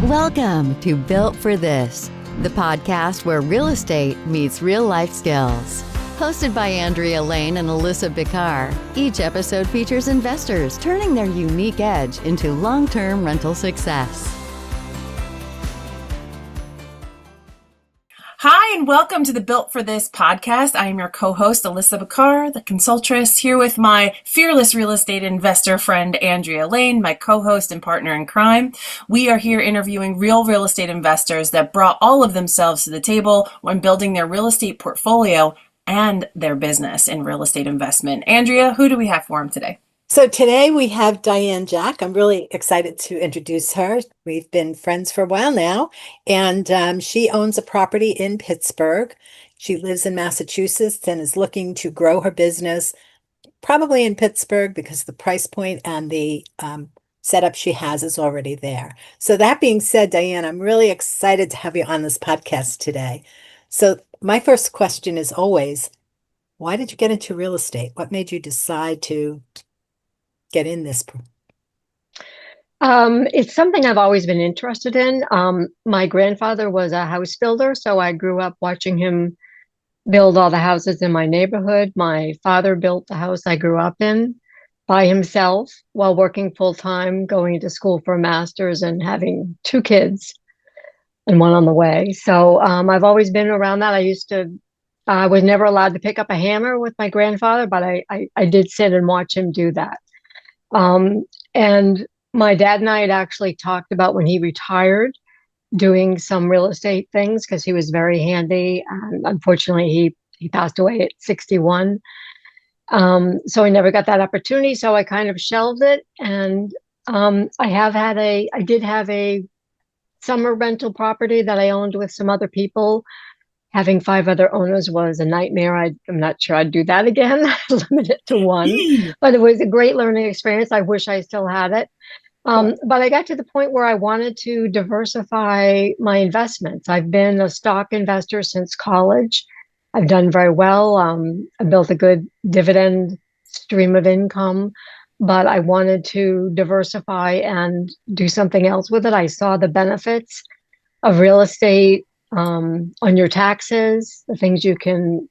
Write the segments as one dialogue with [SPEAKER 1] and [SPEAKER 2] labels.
[SPEAKER 1] Welcome to Built for This, the podcast where real estate meets real life skills. Hosted by Andrea and Alissa Bickar, each episode features investors turning their unique edge into long-term rental success.
[SPEAKER 2] Hi, and welcome to the Built for This podcast. I am your co-host, Alissa Bickar, the consultress, here with my fearless real estate investor friend, Andrea, my co-host and partner in crime. We are here interviewing real estate investors that brought all of themselves to the table when building their real estate portfolio and their business in real estate investment. Andrea, who do we have for them today?
[SPEAKER 3] So today we have Diane Jaques. I'm really excited to introduce her. We've been friends for a while now, and she owns a property in Pittsburgh. She lives in Massachusetts and is looking to grow her business, probably in Pittsburgh because the price point and the setup she has is already there. So that being said, Diane, I'm really excited to have you on this podcast today. So my first question is always, why did you get into real estate? What made you decide to get in this?
[SPEAKER 4] It's something I've always been interested in. My grandfather was a house builder, so I grew up watching him build all the houses in my neighborhood. My father built the house I grew up in by himself while working full time, going to school for a master's and having 2 kids and one on the way. So I've always been around that. I was never allowed to pick up a hammer with my grandfather, but I did sit and watch him do that. And my dad and I had actually talked about when he retired doing some real estate things because he was very handy. And unfortunately, he passed away at 61. So I never got that opportunity. So I kind of shelved it. And I did have a summer rental property that I owned with some other people. Having 5 other owners was a nightmare. I'm not sure I'd do that again. Limit it to 1, but it was a great learning experience. I wish I still had it. But I got to the point where I wanted to diversify my investments. I've been a stock investor since college. I've done very well. I built a good dividend stream of income, but I wanted to diversify and do something else with it. I saw the benefits of real estate on your taxes, the things you can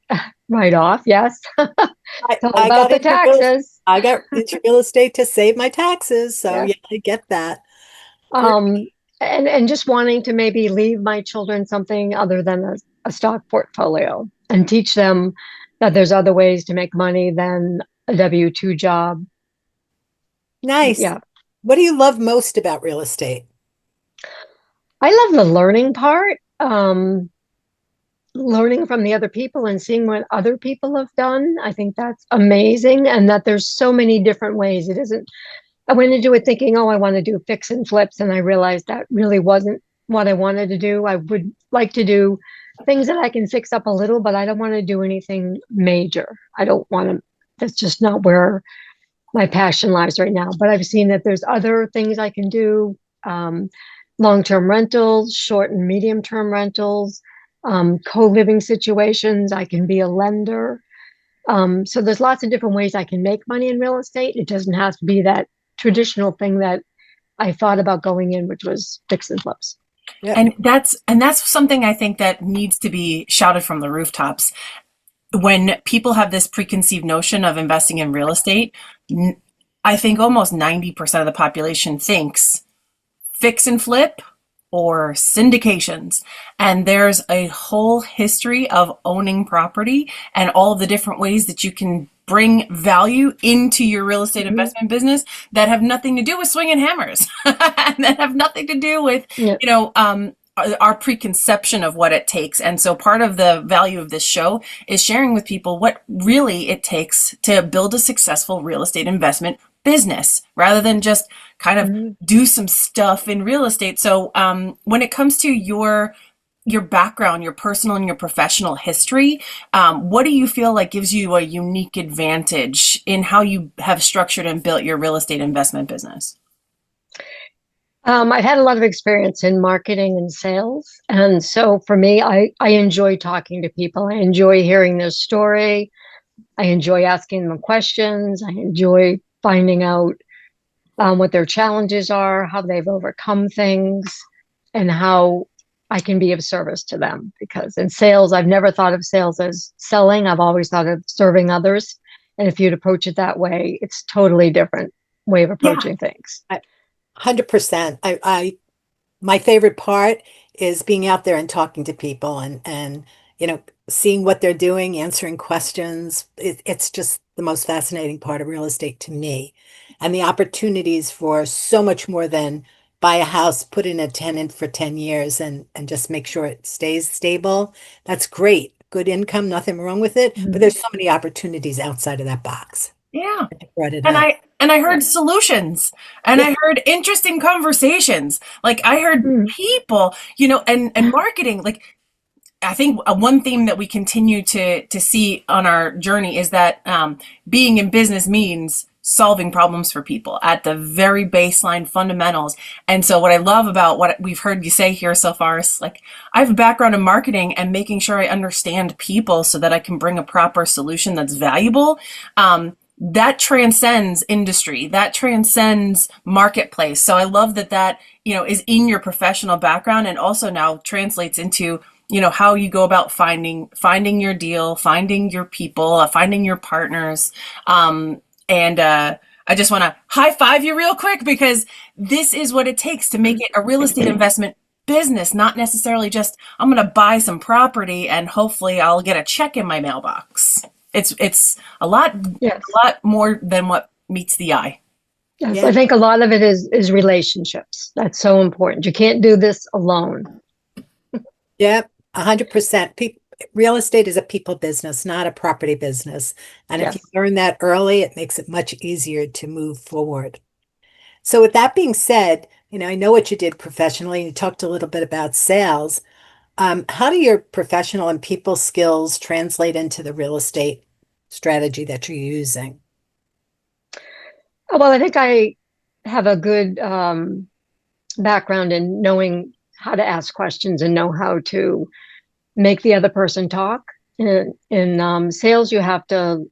[SPEAKER 4] write off. Yes. It's all about the taxes.
[SPEAKER 3] I got into real estate to save my taxes. So yeah, I get that.
[SPEAKER 4] And just wanting to maybe leave my children something other than a stock portfolio and teach them that there's other ways to make money than a W-2 job.
[SPEAKER 3] Nice. Yeah. What do you love most about real estate?
[SPEAKER 4] I love the learning part. Learning from the other people and seeing what other people have done. I think that's amazing, and that there's so many different ways. I went into it thinking, I want to do fix and flips, and I realized that really wasn't what I wanted to do. I would like to do things that I can fix up a little, but I don't want to do anything major. That's just not where my passion lies right now. But I've seen that there's other things I can do. Long-term rentals, short and medium-term rentals, co-living situations. I can be a lender. So there's lots of different ways I can make money in real estate. It doesn't have to be that traditional thing that I thought about going in, which was fix and flips.
[SPEAKER 2] Yeah. And that's something I think that needs to be shouted from the rooftops. When people have this preconceived notion of investing in real estate, I think almost 90% of the population thinks fix and flip or syndications. And there's a whole history of owning property and all the different ways that you can bring value into your real estate investment business that have nothing to do with swinging hammers and that have nothing to do with, our preconception of what it takes. And so part of the value of this show is sharing with people what really it takes to build a successful real estate investment business rather than just kind of do some stuff in real estate. So when it comes to your background, your personal and your professional history, what do you feel like gives you a unique advantage in how you have structured and built your real estate investment business?
[SPEAKER 4] I've had a lot of experience in marketing and sales. And so for me, I enjoy talking to people. I enjoy hearing their story. I enjoy asking them questions. I enjoy finding out what their challenges are, how they've overcome things. and how I can be of service to them. Because in sales, I've never thought of sales as selling. I've always thought of serving others. And if you'd approach it that way, it's totally different way of
[SPEAKER 2] Yeah.
[SPEAKER 4] approaching things.
[SPEAKER 3] 100%. My favorite part is being out there and talking to people and seeing what they're doing, answering questions. It's just the most fascinating part of real estate to me. And the opportunities for so much more than buy a house, put in a tenant for 10 years and just make sure it stays stable. That's great. Good income, nothing wrong with it. But there's so many opportunities outside of that box.
[SPEAKER 2] Yeah.
[SPEAKER 3] I brought it
[SPEAKER 2] And
[SPEAKER 3] up.
[SPEAKER 2] I heard solutions, and
[SPEAKER 3] Yeah.
[SPEAKER 2] I heard interesting conversations. Like I heard
[SPEAKER 4] Mm.
[SPEAKER 2] people, and marketing. Like I think one theme that we continue to see on our journey is that being in business means solving problems for people at the very baseline fundamentals. And so what I love about what we've heard you say here so far is like, I have a background in marketing and making sure I understand people so that I can bring a proper solution that's valuable. That transcends industry, that transcends marketplace. So I love that is in your professional background and also now translates into how you go about finding your deal, finding your people, finding your partners. And I just want to high five you real quick because this is what it takes to make it a real estate investment business, not necessarily just I'm going to buy some property and hopefully I'll get a check in my mailbox. It's a lot
[SPEAKER 4] Yes.
[SPEAKER 2] more than what meets the eye.
[SPEAKER 4] Yes.
[SPEAKER 3] Yeah.
[SPEAKER 4] I think a lot of it is relationships. That's so important. You can't do this alone.
[SPEAKER 3] Yep, 100%. Real estate is a people business, not a property business. And if you
[SPEAKER 4] Yes.
[SPEAKER 3] learn that early, it makes it much easier to move forward. So with that being said, I know what you did professionally. You talked a little bit about sales. How do your professional and people skills translate into the real estate strategy that you're using?
[SPEAKER 4] Well, I think I have a good background in knowing how to ask questions and know how to make the other person talk. In sales, you have to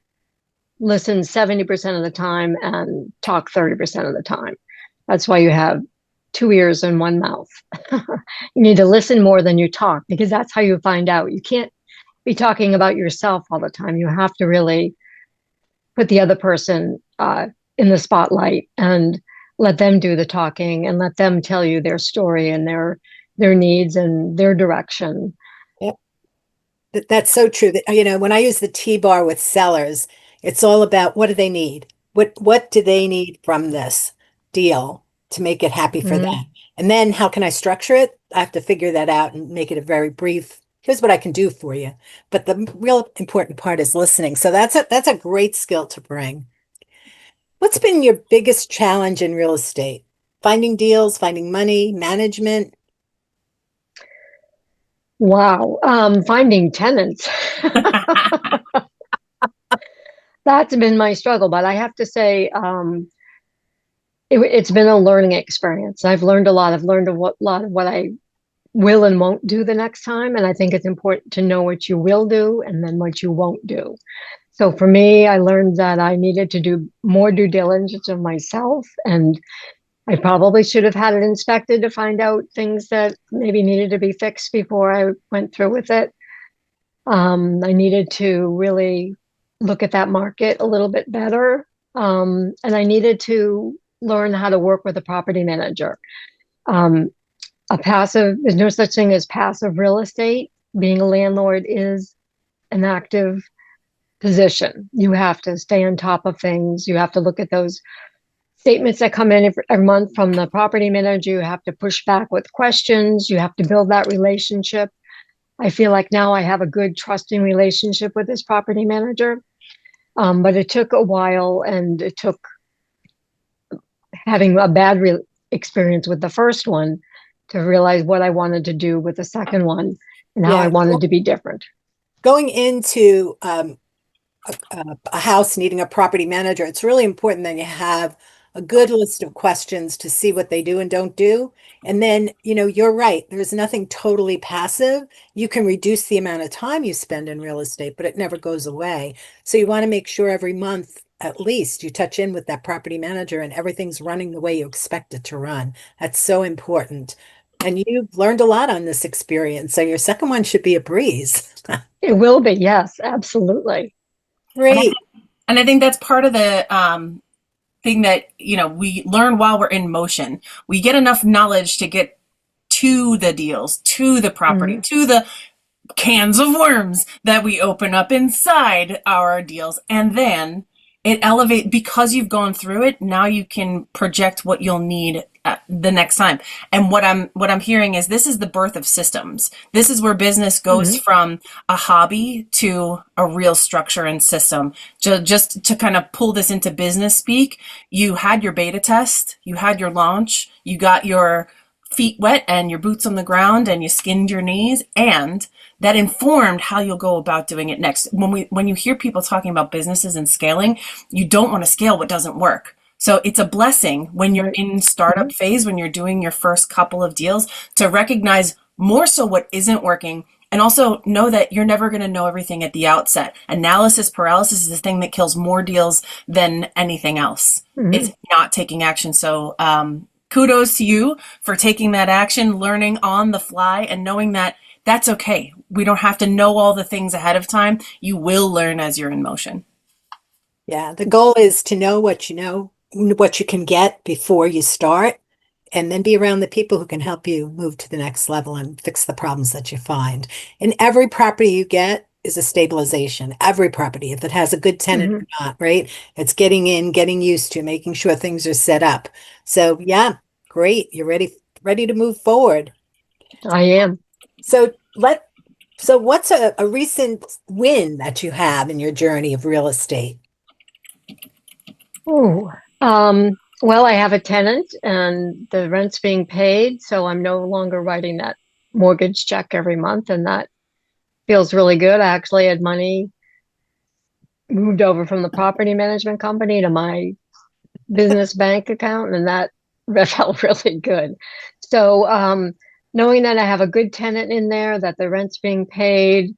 [SPEAKER 4] listen 70% of the time and talk 30% of the time. That's why you have two ears and one mouth. You need to listen more than you talk because that's how you find out. You can't be talking about yourself all the time. You have to really put the other person in the spotlight and let them do the talking and let them tell you their story and their needs and their direction.
[SPEAKER 3] Yep. That's so true. That, when I use the T-bar with sellers, it's all about what do they need? What do they need from this deal to make it happy for
[SPEAKER 4] Mhm.
[SPEAKER 3] them? And then how can I structure it? I have to figure that out and make it a very brief, here's what I can do for you. But the real important part is listening. So that's a great skill to bring. What's been your biggest challenge in real estate? Finding deals, finding money, management?
[SPEAKER 4] Wow. Finding tenants. That's been my struggle, but I have to say, it's been a learning experience. I've learned a lot. I've learned lot of what I will and won't do the next time. And I think it's important to know what you will do and then what you won't do. So for me, I learned that I needed to do more due diligence of myself. And I probably should have had it inspected to find out things that maybe needed to be fixed before I went through with it. I needed to really look at that market a little bit better. And I needed to learn how to work with a property manager. Um, there's no such thing as passive real estate. Being a landlord is an active position. You have to stay on top of things. You have to look at those statements that come in every month from the property manager. You have to push back with questions. You have to build that relationship. I feel like now I have a good trusting relationship with this property manager. But it took a while and it took having a bad experience with the first one to realize what I wanted to do with the second one and how I
[SPEAKER 3] Yeah,
[SPEAKER 4] wanted to be different.
[SPEAKER 3] going into a house needing a property manager, it's really important that you have a good list of questions to see what they do and don't do. And then, you're right. There's nothing totally passive. You can reduce the amount of time you spend in real estate, but it never goes away. So you want to make sure every month, at least, you touch in with that property manager and everything's running the way you expect it to run. That's so important. And you've learned a lot on this experience. So your second one should be a breeze.
[SPEAKER 4] It will be, yes, absolutely.
[SPEAKER 3] Great.
[SPEAKER 2] And I think that's part of the thing that, we learn while we're in motion. We get enough knowledge to get to the deals, to the property, to the cans of worms that we open up inside our deals. And then it elevates, because you've gone through it. Now you can project what you'll need the next time. And what I'm hearing is this is the birth of systems. This is where business goes from a hobby to a real structure and system. Just to kind of pull this into business speak, you had your beta test, you had your launch, you got your feet wet and your boots on the ground, and you skinned your knees, and that informed how you'll go about doing it next. When you hear people talking about businesses and scaling, you don't want to scale what doesn't work. So it's a blessing when you're in startup phase, when you're doing your first couple of deals, to recognize more so what isn't working, and also know that you're never going to know everything at the outset. Analysis paralysis is the thing that kills more deals than anything else. It's not taking action. So kudos to you for taking that action, learning on the fly, and knowing that that's okay. We don't have to know all the things ahead of time. You will learn as you're in motion.
[SPEAKER 3] Yeah, the goal is to know, what you can get before you start, and then be around the people who can help you move to the next level and fix the problems that you find. And every property you get is a stabilization. Every property, if it has a good tenant or not, right? It's getting in, getting used to, making sure things are set up. So yeah, great. You're ready to move forward.
[SPEAKER 4] I am.
[SPEAKER 3] So what's a recent win that you have in your journey of real estate?
[SPEAKER 4] Oh, well, I have a tenant and the rent's being paid, so I'm no longer writing that mortgage check every month, and that feels really good. I actually had money moved over from the property management company to my business bank account, and that felt really good. So, knowing that I have a good tenant in there, that the rent's being paid,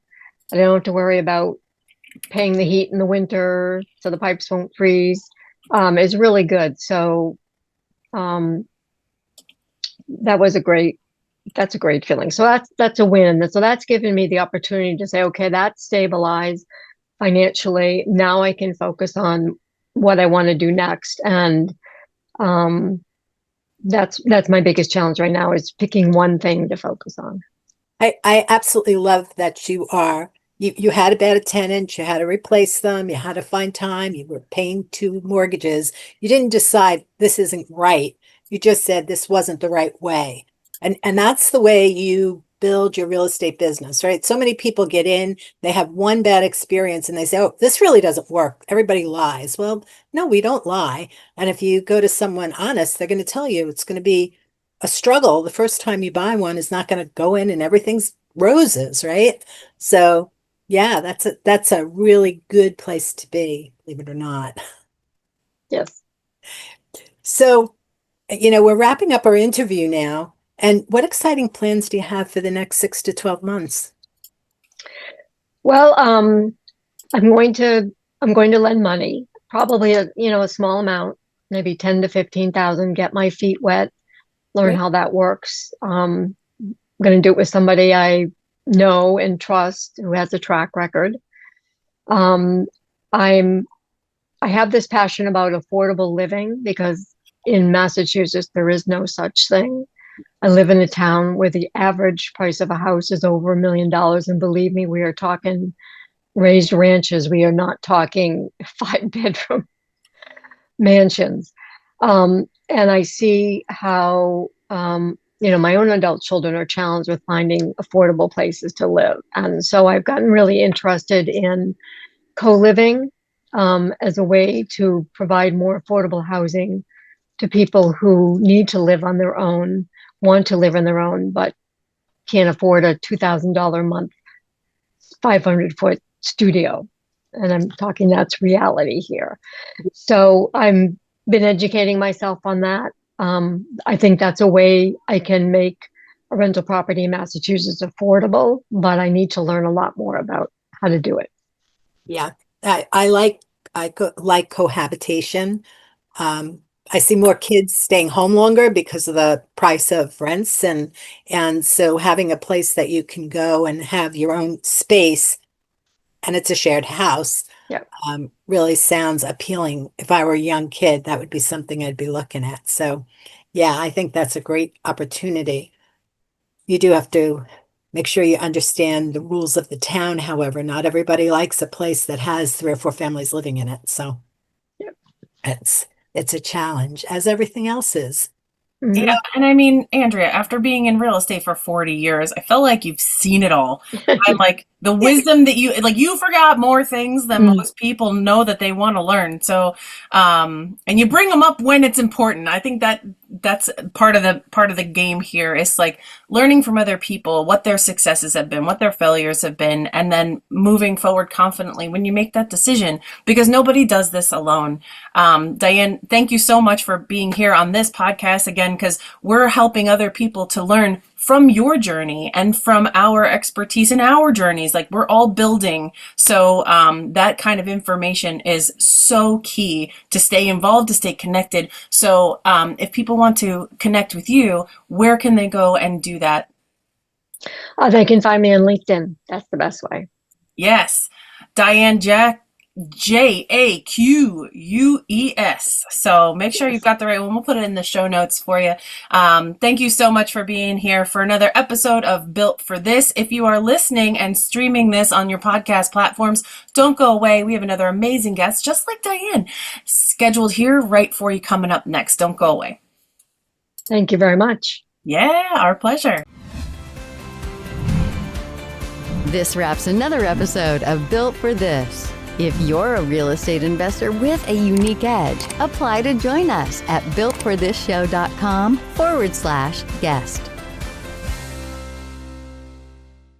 [SPEAKER 4] I don't have to worry about paying the heat in the winter so the pipes won't freeze, is really good. So, that's a great feeling. So that's a win. So that's given me the opportunity to say, okay, that's stabilized financially. Now I can focus on what I want to do next. And that's my biggest challenge right now, is picking one thing to focus on.
[SPEAKER 3] I absolutely love that you had a bad tenant, you had to replace them, you had to find time, you were paying two mortgages. You didn't decide this isn't right. You just said this wasn't the right way. And that's the way you build your real estate business, right? So many people get in, they have one bad experience and they say, oh, this really doesn't work. Everybody lies. Well, no, we don't lie. And if you go to someone honest, they're going to tell you it's going to be a struggle. The first time you buy one is not going to go in and everything's roses, right? So yeah, that's a really good place to be, believe it or not.
[SPEAKER 4] Yes.
[SPEAKER 3] So, we're wrapping up our interview now. And what exciting plans do you have for the next 6 to 12 months?
[SPEAKER 4] Well, I'm going to lend money, probably a small amount, maybe 10 to 15,000, get my feet wet, learn how that works. I'm going to do it with somebody I know and trust, who has a track record. I have this passion about affordable living, because in Massachusetts there is no such thing. I live in a town where the average price of a house is over $1 million, and believe me, we are talking raised ranches. We are not talking 5-bedroom mansions. And I see how my own adult children are challenged with finding affordable places to live. And so I've gotten really interested in co-living as a way to provide more affordable housing to people who need to live on their own, want to live on their own, but can't afford a $2,000 a month, 500-foot studio. And I'm talking that's reality here. So I've been educating myself on that. I think that's a way I can make a rental property in Massachusetts affordable, but I need to learn a lot more about how to do it.
[SPEAKER 3] Yeah, I like cohabitation. I see more kids staying home longer because of the price of rents, and so having a place that you can go and have your own space, and it's a shared house,
[SPEAKER 4] Yep.
[SPEAKER 3] really sounds appealing. If I were a young kid, that would be something I'd be looking at. So, yeah, I think that's a great opportunity. You do have to make sure you understand the rules of the town. However, not everybody likes a place that has 3 or 4 families living in it. So
[SPEAKER 4] Yep.
[SPEAKER 3] it's a challenge, as everything else is.
[SPEAKER 2] Yeah,
[SPEAKER 4] Mhm.
[SPEAKER 2] and I mean, Andrea, after being in real estate for 40 years, I feel like you've seen it all. I'm like the wisdom that you forgot more things than
[SPEAKER 4] Mm.
[SPEAKER 2] most people know that they want to learn. So, and you bring them up when it's important. I think that that's part of the game here is like learning from other people what their successes have been, what their failures have been, and then moving forward confidently when you make that decision, because nobody does this alone. Diane, thank you so much for being here on this podcast again, because we're helping other people to learn from your journey and from our expertise in our journeys. Like we're all building. So that kind of information is so key to stay involved, to stay connected. So if people want to connect with you, where can they go and do that?
[SPEAKER 4] They can find me on LinkedIn. That's the best way.
[SPEAKER 2] Yes. Diane Jaques, Jaques. So make sure you've got the right one. We'll put it in the show notes for you. Thank you so much for being here for another episode of Built for This. If you are listening and streaming this on your podcast platforms, don't go away. We have another amazing guest, just like Diane, scheduled here right for you coming up next. Don't go away.
[SPEAKER 4] Thank you very much.
[SPEAKER 2] Yeah, our pleasure.
[SPEAKER 1] This wraps another episode of Built for This. If you're a real estate investor with a unique edge, apply to join us at builtforthisshow.com/guest.